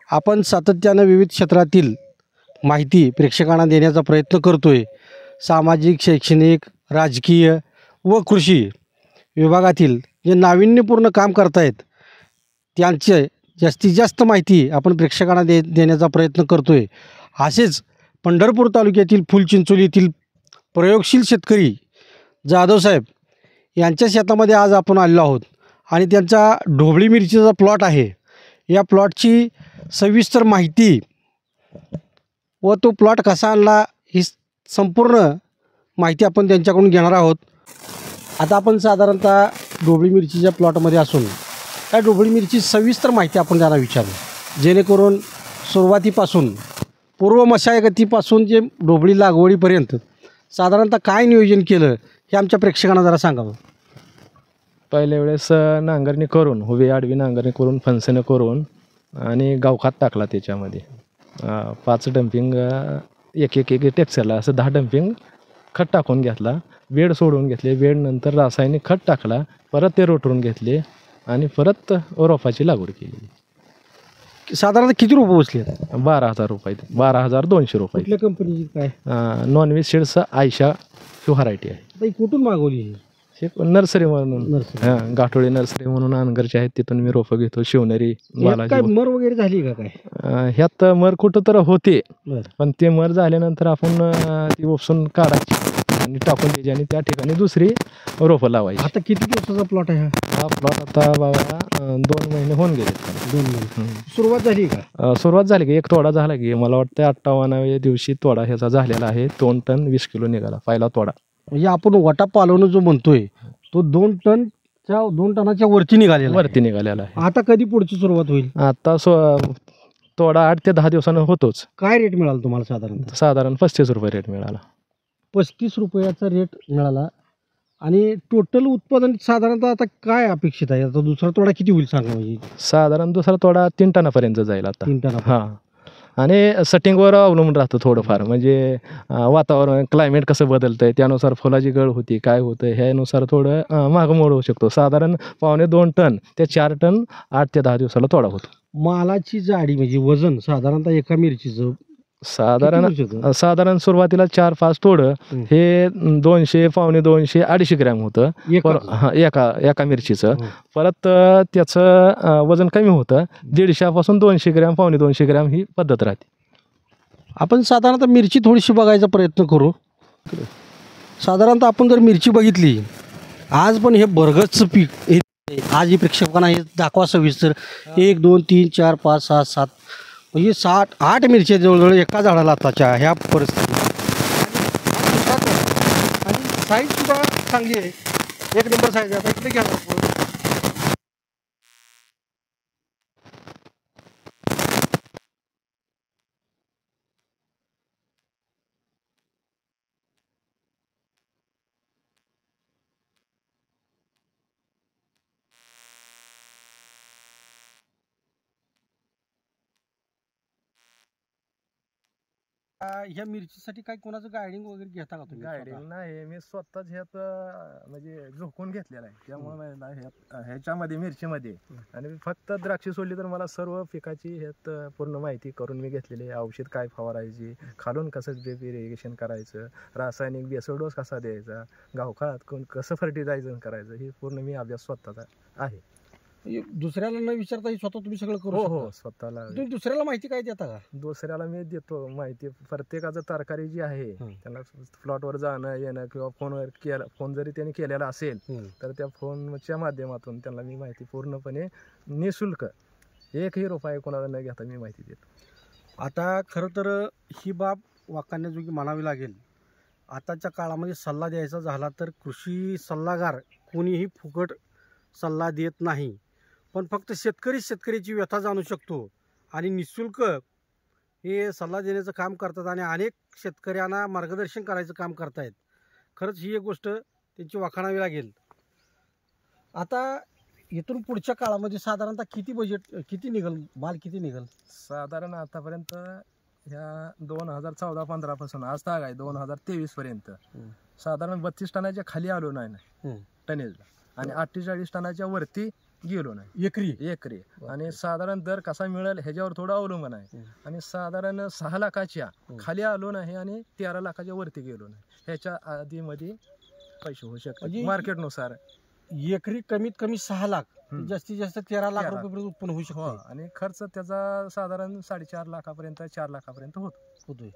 आपण सातत्यानं विविध क्षेत्रातील माहिती प्रेक्षकांना देण्याचा प्रयत्न करतो आहे. सामाजिक, शैक्षणिक, राजकीय व कृषी विभागातील जे नाविन्यपूर्ण काम करतायत त्यांचे जास्तीत जास्त माहिती आपण प्रेक्षकांना देण्याचा प्रयत्न करतो आहे. असेच पंढरपूर तालुक्यातील फुलचिंचोली येथील प्रयोगशील शेतकरी जाधवसाहेब यांच्या शेतामध्ये आज आपण आलेलो आहोत आणि त्यांचा ढोबळी मिरचीचा प्लॉट आहे. या प्लॉटची सविस्तर माहिती व तो प्लॉट कसा आणला ही संपूर्ण माहिती आपण त्यांच्याकडून घेणार आहोत. आता आपण साधारणतः ढोबळी मिरचीच्या प्लॉटमध्ये असून त्या ढोबळी मिरची सविस्तर माहिती आपण त्यांना विचारू, जेणेकरून सुरुवातीपासून पूर्व मशागतीपासून जे ढोबळी लागवडीपर्यंत साधारणतः काय नियोजन केलं हे आमच्या प्रेक्षकांना जरा सांगावं. पहिल्या वेळेस नांगरणी करून उभी आडवी नांगरणी करून फणसणं करून आणि गावखात टाकला. त्याच्यामध्ये 5 डंपिंग एक टेक्सरला असं 10 डंपिंग खत टाकून घेतला. बेड सोडून घेतले. बेडनंतर रासायनिक खत टाकला. परत ते रोटरून घेतले आणि परत रोपाची लागवड केली. साधारणतः किती रुपये बसले? 12,000 रुपये, 12,200 रुपये. कुठल्या कंपनीची काय? नॉनव्हेज सीड्स आयशा ही व्हरायटी आहे. आता ही कुठून मागवली? हे नर्सरी म्हणून, हां, गाठोळी नर्सरी म्हणून अनगरचे आहेत, तिथून मी रोपं घेतो. शिवनेरी काय मर वगैरे झाली का काय? ह्यात मर कुठं तर होते, पण ते मर झाल्यानंतर आपण ती उपसून काढायची आणि टाकून द्यायची आणि त्या ठिकाणी दुसरी रोपं लावायची. आता किती दिवसाचा प्लॉट आहे हा प्लॉट? आता बाबा 2 महिने होऊन गेले. 2 महिने. सुरुवात झाली का? सुरुवात झाली की एक तोडा झाला की मला वाटतं 58व्या दिवशी तोडा ह्याचा झालेला आहे. 2 टन 20 किलो निघाला पहिला तोडा. म्हणजे आपण वाटा पालवणं जो म्हणतोय तो 2 टनाच्या वरती निघालेला आहे. आता कधी पुढची सुरुवात होईल? आता तोडा 8 ते 10 दिवसानं होतोच. काय रेट मिळाला तुम्हाला? साधारण 35 रुपये रेट मिळाला. 35 रुपयाचा रेट मिळाला. आणि टोटल उत्पादन साधारणतः आता काय अपेक्षित आहे? आता दुसरा तोडा किती होईल सांगा? म्हणजे साधारण दुसरा तोडा 3 टनापर्यंत जाईल आता. 3 टन. हां, आणि सेटिंगवर अवलंबून राहतं थोडंफार. म्हणजे वातावरण, क्लायमेट कसं बदलतं आहे त्यानुसार फुलाची गळ होती, काय होतं ह्यानुसार थोडं मागं मोड होऊ शकतो. साधारण 2.25 टन ते 4 टन 8 ते 10 दिवसाला तोडा होतो. मालाची जाडी म्हणजे वजन साधारणतः एका मिरचीचं साधारण सुरुवातीला 4-5 तोडं हे 200, 250, 250 ग्रॅम होतं एका मिरचीचं. परत त्याचं वजन कमी होतं. 150 पासून 200 ग्रॅम, 250 ग्रॅम ही पद्धत राहते. आपण साधारणतः मिरची थोडीशी बघायचा प्रयत्न करू. साधारणतः आपण जर मिरची बघितली आज, पण हे बरगतचं पीक आज ही प्रेक्षकांना हे दाखवा सविस्तर. 1 2 3 4 5 6 7 म्हणजे 8 मिरच्या जवळजवळ एका झाडाला आताच्या ह्या परिस्थितीत. आणि साईज सुद्धा चांगली आहे, 1 नंबर साईज आहे. आता इकडे घ्या. ह्या मिरचीसाठी काय कोणाचं गायडिंग वगैरे घेता का तुम्ही? गायडिंग नाही, मी स्वतःच ह्यात म्हणजे झोकून घेतलेला आहे. त्यामुळे ह्याच्यामध्ये मिरचीमध्ये आणि फक्त द्राक्षी सोडली तर मला सर्व पिकाची ह्यात पूर्ण माहिती करून मी घेतलेली आहे. औषध काय फवारायची, खालून कसं ड्रिप इरिगेशन करायचं, रासायनिक बेसल डोस कसा द्यायचा, गावखात कसं फर्टिलायझर करायचं, हे पूर्ण मी अभ्यास स्वतःचा आहे. दुसऱ्याला न विचारता स्वतः तुम्ही सगळं करू? हो, स्वतःला. तुम्ही दुसऱ्याला माहिती काय देता का? दुसऱ्याला मी देतो माहिती. प्रत्येकाचं तरकारी जी आहे त्यांना प्लॉटवर जाणं येणं किंवा फोन जरी त्यांनी केलेला असेल तर त्या फोनच्या माध्यमातून त्यांना मी माहिती पूर्णपणे निशुल्क 1ही रुपया कोणाला न घेता मी माहिती देतो. आता खरं तर ही बाब वाखाणण्याजोगी म्हणावी लागेल. आताच्या काळामध्ये सल्ला द्यायचा झाला तर कृषी सल्लागार कोणीही फुकट सल्ला देत नाही, पण फक्त शेतकरीची व्यथा जाणू शकतो आणि निःशुल्क हे सल्ला देण्याचं काम करतात आणि अनेक शेतकऱ्यांना मार्गदर्शन करायचं काम करतायत. खरंच ही एक गोष्ट त्यांची वाखाणावी लागेल. आता इथून पुढच्या काळामध्ये साधारणतः किती बजेट, किती निघेल माल, किती निघेल? साधारण आतापर्यंत ह्या 2014-15 पासून आज ताग आहे 2023 पर्यंत साधारण 32 टनाच्या खाली आलो नाही टनेजला आणि 48 टनाच्या वरती गेलो नाही एकरी. आणि साधारण दर कसा मिळेल ह्याच्यावर थोडं अवलंबून आहे. आणि साधारण 6 लाखाच्या खाली आलो नाही आणि 13 लाखाच्या वरती गेलो नाही. ह्याच्या आधी मध्ये पैसे होऊ शकतात मार्केटनुसार. एकरी कमीत कमी 6 लाख, जास्तीत जास्त 13 लाख रुपये उत्पन्न होऊ शकतो. आणि खर्च त्याचा साधारण 4.5 लाखापर्यंत 4 लाखापर्यंत होतोय.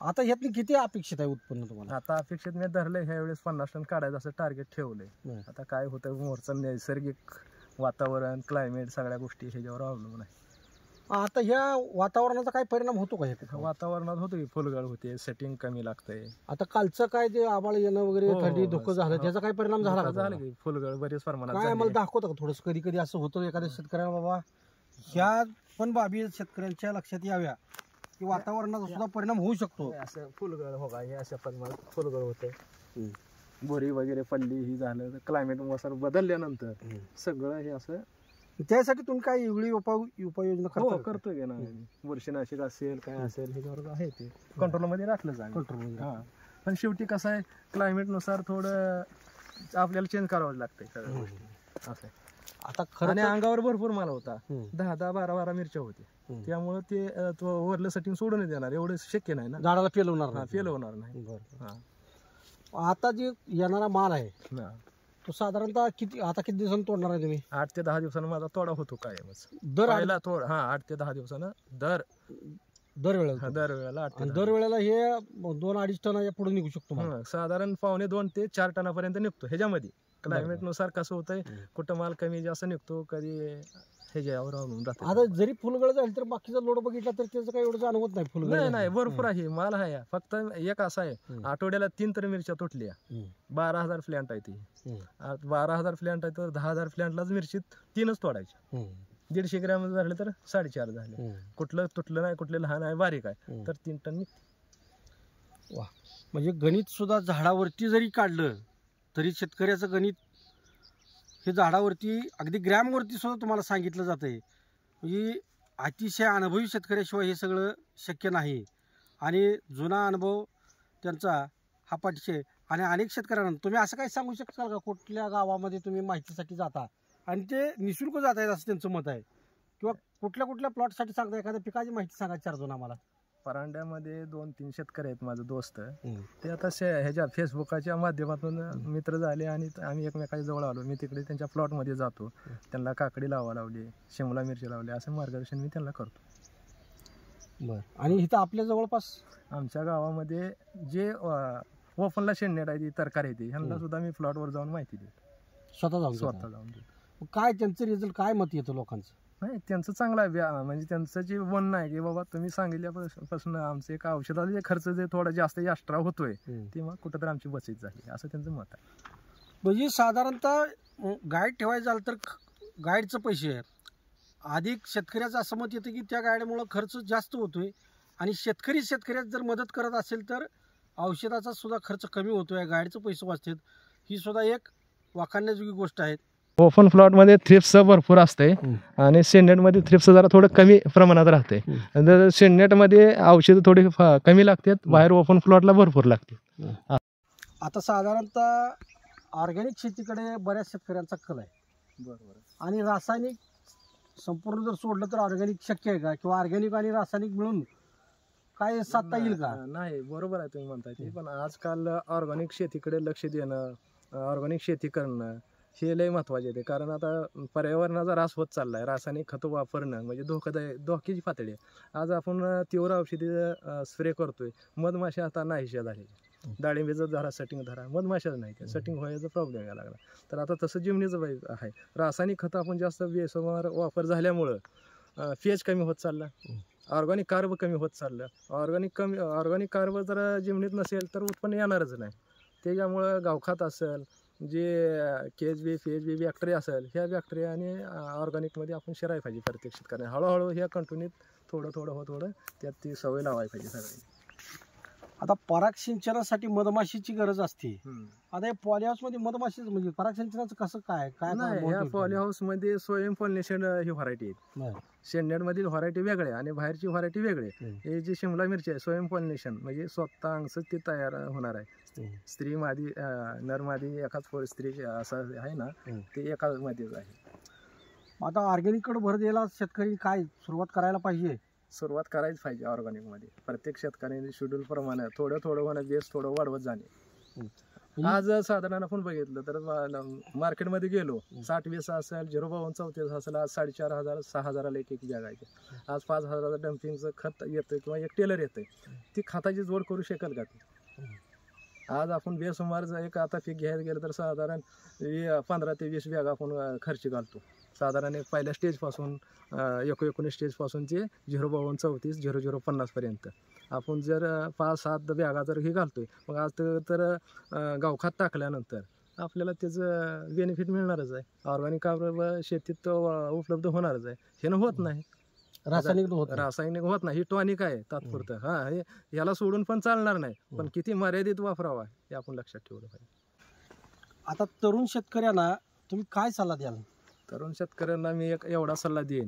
आता यातली किती अपेक्षित आहे उत्पन्न तुम्हाला? आता अपेक्षित मी धरलंय ह्या वेळेस 50 टन काढायचं असं टार्गेट ठेवलंय. आता काय होतं मोरचं नैसर्गिक वातावरण, क्लायमेट, सगळ्या गोष्टी ह्याच्यावर अवलंबून आहे. आता ह्या वातावरणाचा काय परिणाम होतो का ह्यात? वातावरणात होतो की फुलगळ होते, सेटिंग कमी लागतंय. आता कालचं काय ते आबाळ येणं वगैरे, थंडी धुकं झालं, त्याचा काय परिणाम झाला की फुलगळ बरेच प्रमाणात काय आम्हाला दाखवतं का थोडस? कधी कधी असं होतं एखाद्या शेतकऱ्याला बाबा ह्या पण बाबी शेतकऱ्यांच्या लक्षात याव्या की वातावरणाचा सुद्धा परिणाम होऊ शकतो. असं फुलगळ हो का, हे अशा प्रमाणात फुलगळ होते, बोरी वगैरे पडली, ही झालं तर क्लायमेट नुसार बदलल्यानंतर सगळं हे असं. त्यासाठी तुम्ही काय वेगळी उपाययोजना करतोय ना? बुरशीनाशक असेल काय असेल ह्याच्यावर आहे ते कंट्रोल मध्ये राखलं जाईल. पण शेवटी कसं आहे, क्लायमेट नुसार थोडं आपल्याला चेंज करावं लागतंय सगळ्या गोष्टी असं. आता खरं आणि अंगावर भरपूर माल होता, 10-10, 12-12 मिरच्या होत्या. त्यामुळे ते वरलं सेटिंग सोडून देणार एवढं शक्य नाही ना, झाडाला पेलवणार नाही. आता जे येणारा माल आहे तो साधारणतः किती दिवसांनी तोडणार आहे तुम्ही? 8 ते 10 दिवसानं माझा तोडा होतो कायमच. दरवेळेला 8 ते 10 दिवसानं दरवेळेला हे 2-2.5 टन पुढे निघू शकतो. साधारण 2.5 ते 4 टनापर्यंत निघतो. ह्याच्यामध्ये क्लायमेट नुसार कसं होतंय, कुठं माल कमी जास्त निघतो, कधी ह्याच्यावर अवलंबून राहतं. आता जरी फुलगळ झाली तर बाकीचा लोड बघितला तर त्याचं काही एवढं जाणवत नाही. फुलगळ नाही भरपूर आहे, माल आहे. फक्त एक असा आहे, आठवड्याला 3 तर मिरच्या तुटल्या. 12,000 प्लॅन्ट आहे ती. 12,000 प्लॅन्ट आहे तर 10,000 प्लॅन्टलाच मिरची 3च तोडायची. 150 ग्रॅम झाले तर 4.5 झाले. कुठलं तुटलं नाही, कुठले लहान आहे बारीक आहे तर 3 टन निघते. वा, म्हणजे गणित सुद्धा झाडावरती जरी काढलं तरी शेतकऱ्याचं गणित हे झाडावरती अगदी ग्रॅमवरती सुद्धा तुम्हाला सांगितलं जातंय. म्हणजे अतिशय अनुभवी शेतकऱ्याशिवाय हे सगळं शक्य नाही. आणि जुना अनुभव त्यांचा हा पाठीशी. आणि अनेक शेतकऱ्यांना तुम्ही असं काही सांगू शकाल का, कुठल्या गावामध्ये तुम्ही माहितीसाठी जाता आणि ते निःशुल्क जात आहेत असं त्यांचं मत आहे, किंवा कुठल्या प्लॉटसाठी सांगता, एखाद्या पिकाची माहिती सांगा 4 जण आम्हाला. परांड्यामध्ये 2-3 शेतकरी आहेत माझे दोस्त. ते आता ह्याच्या फेसबुकाच्या माध्यमातून मित्र झाले आणि आम्ही एकमेकाच्या जवळ आलो. मी तिकडे त्यांच्या प्लॉटमध्ये जातो, त्यांना काकडी लावली, शिमला मिरची लावली, असं मार्गदर्शन मी त्यांना करतो. बरं. आणि इथं आपल्या जवळपास आमच्या गावामध्ये जे ओपनला शेणनेट आहे, ती तरकारी आहे, ह्यांना सुद्धा मी प्लॉटवर जाऊन माहिती देतो, स्वतः जाऊन देतो. काय त्यांचं रिझल्ट काय मत येतं लोकांचं? नाही, त्यांचं चांगलं आहे. म्हणजे त्यांचं जे म्हणणं आहे की बाबा तुम्ही सांगितल्यापासून आमचं एक औषधाला जे खर्च जे थोडा जास्त एक्स्ट्रा होतोय ते मग कुठंतरी आमची बचत झाली, असं त्यांचं मत आहे. म्हणजे साधारणतः गाईड ठेवायचं झालं तर गाईडचं पैसे अधिक शेतकऱ्याचं असं मत येतं की त्या गाईडमुळं खर्च जास्त होतोय, आणि शेतकऱ्यात जर मदत करत असेल तर औषधाचा सुद्धा खर्च कमी होतोय, गाईडचं पैसे वाचतात. ही सुद्धा एक वाखाणण्याजोगी गोष्ट आहे. ओपन प्लॉटमध्ये थ्रिप्स भरपूर असते आणि शेणनेटमध्ये थ्रिप्स जरा थोडं कमी प्रमाणात राहते. जर शेणनेटमध्ये औषधं थोडी कमी लागतात, बाहेर ओपन प्लॉटला भरपूर लागते. आता साधारणतः ऑर्गॅनिक शेतीकडे बऱ्याच शेतकऱ्यांचा कल आहे. बरोबर. आणि रासायनिक संपूर्ण जर सोडलं तर ऑर्गॅनिक शक्य आहे का, किंवा ऑर्गॅनिक आणि रासायनिक मिळून काय साधता येईल का? नाही, बरोबर आहे तुम्ही म्हणताय ते. पण आजकाल ऑर्गॅनिक शेतीकडे लक्ष देणं, ऑर्गॅनिक शेती करणं हे लय महत्वाचे आहे. कारण आता पर्यावरणाचा ऱ्हास होत चालला आहे. रासायनिक खतं वापरणं म्हणजे धोक्याची पातळी आहे. आज आपण तीव्र औषधी स्प्रे करतोय, मधमाशा आता नाहीशा झाली. डाळिंबीचं धरा, सेटिंग धरा, मधमाशाच नाही, त्या सेटिंग व्हायचा प्रॉब्लेम यायला लागला. तर आता तसं जिमणीचं आहे. रासायनिक खतं आपण जास्त बेसुमार वापर झाल्यामुळं पीएच कमी होत चालला, ऑर्गॅनिक कार्ब कमी होत चाललं. ऑर्गॅनिक कार्ब जर जिमणीत नसेल तर उत्पन्न येणारच नाही. त्याच्यामुळं गावखात असेल, जे KHB PHB बॅक्टेरिया असेल, ह्या बॅक्टेरिया आणि ऑर्गॅनिकमध्ये आपण शिरायला पाहिजे प्रत्येक शेतकऱ्याने. हळूहळू ह्या कंटिन्यूत थोडं त्यात ती सवय लावायला पाहिजे सगळ्यांनी. आता पराग सिंचनासाठी मधमाशीची गरज असते. आता या पॉली मध्ये मधमाशीच म्हणजे पराग सिंचनाचं कसं काय नाही, या पॉली मध्ये स्वयं पॉलिनेशन ही व्हरायटी आहे. शेणनेट मधील व्हरायटी वेगळे आणि बाहेरची व्हरायटी वेगळे. हे जी शिमला मिरची आहे स्वयं पॉलिनेशन म्हणजे स्वतः अंगच ते तयार होणार आहे. स्त्री मादी नर मादी एकाच स्त्री असं आहे ना, ते एकाच मध्येच आहे. आता ऑर्गॅनिककडे भर द्यायला शेतकरी काय सुरुवात करायला पाहिजे? सुरुवात करायच पाहिजे ऑर्गॅनिकमध्ये. प्रत्येक शेतकऱ्याने शेड्यूल प्रमाणे थोडं थोडं होणं बेस थोडं वाढवत जाणे. आज साधारण आपण बघितलं तर मार्केटमध्ये गेलो 60-20 असेल, 0-52-34 असेल, आज 4,500 6,000 एक बॅग आहे. आज 5,000 डम्पिंगचं खत येतं किंवा एक टेलर येतं, ती खताची जोड करू शकेल का ती? आज आपण बेसुमार एक आता पीक घ्यायला गेलं तर साधारण 15 ते 20 बॅग आपण खर्च घालतो. साधारण एक पहिल्या स्टेजपासून 19 स्टेजपासून ते 0-52-34 0-0-50 पर्यंत आपण जर 5-7 बॅगा जर हे घालतोय, मग आज तर गावखात टाकल्यानंतर आपल्याला त्याचं बेनिफिट मिळणारच आहे. ऑर्गॅनिक शेतीत उपलब्ध होणारच आहे. हे होत नाही, रासायनिक होत नाही. ही टॉनिक आहे तात्पुरतं. हां, हे याला सोडून पण चालणार नाही, पण किती मर्यादित वापरावा हे आपण लक्षात ठेवलं पाहिजे. आता तरुण शेतकऱ्यांना तुम्ही काय सल्ला द्याल? तरुण शेतकऱ्यांना मी एक एवढा सल्ला देईन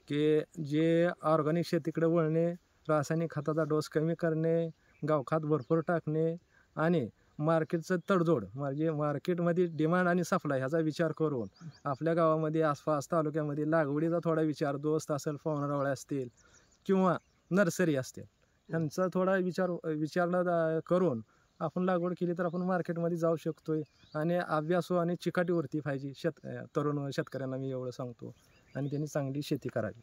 की जे ऑर्गॅनिक शेतीकडे वळणे, रासायनिक खताचा डोस कमी करणे, गावखात भरपूर टाकणे आणि मार्केटचं तडजोड म्हणजे मार्केटमध्ये डिमांड आणि सप्लाय ह्याचा विचार करून आपल्या गावामध्ये आसपास तालुक्यामध्ये लागवडीचा थोडा विचार, दोस्त असेल, पाहुणारावळे असतील किंवा नर्सरी असतील, ह्यांचा थोडा विचार करून आपण लागवड केली तर आपण मार्केटमध्ये जाऊ शकतोय. आणि अभ्यासू आणि चिकाटीवरती पाहिजे तरुण शेतकऱ्यांना मी एवढं सांगतो, आणि त्यांनी चांगली शेती करावी.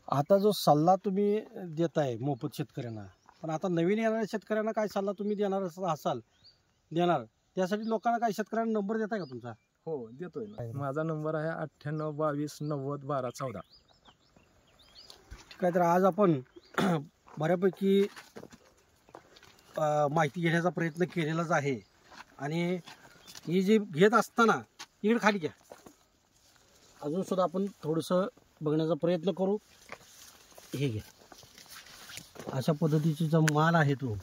आता जो सल्ला तुम्ही देताय मोफत शेतकऱ्यांना, पण आता नवीन येणाऱ्या शेतकऱ्यांना काय सल्ला तुम्ही देणार देणार त्यासाठी लोकांना काय शेतकऱ्यांना नंबर देताय का तुमचा? हो, देतोय ना. माझा नंबर आहे 98-22-90-12-14. ठीक आहे. तर आज आपण बऱ्यापैकी माहिती घेण्याचा प्रयत्न केलेलाच आहे, आणि ही जी घेत असताना इकडे खाली घ्या, अजूनसुद्धा आपण थोडंसं बघण्याचा प्रयत्न करू. हे घ्या, अशा पद्धतीचा जो माल आहे तो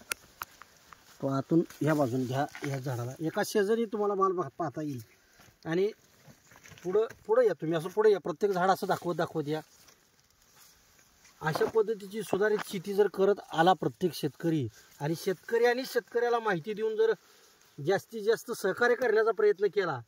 आतून ह्या बाजून घ्या. ह्या झाडाला एका शेजारी तुम्हाला माल पाहता येईल, आणि पुढं या तुम्ही, असं पुढे या, प्रत्येक झाड असं दाखवत या. अशा पद्धतीची सुधारित शेती जर करत आला प्रत्येक शेतकरी, आणि शेतकऱ्याला माहिती देऊन जर जास्तीत जास्त सहकार्य करण्याचा प्रयत्न केला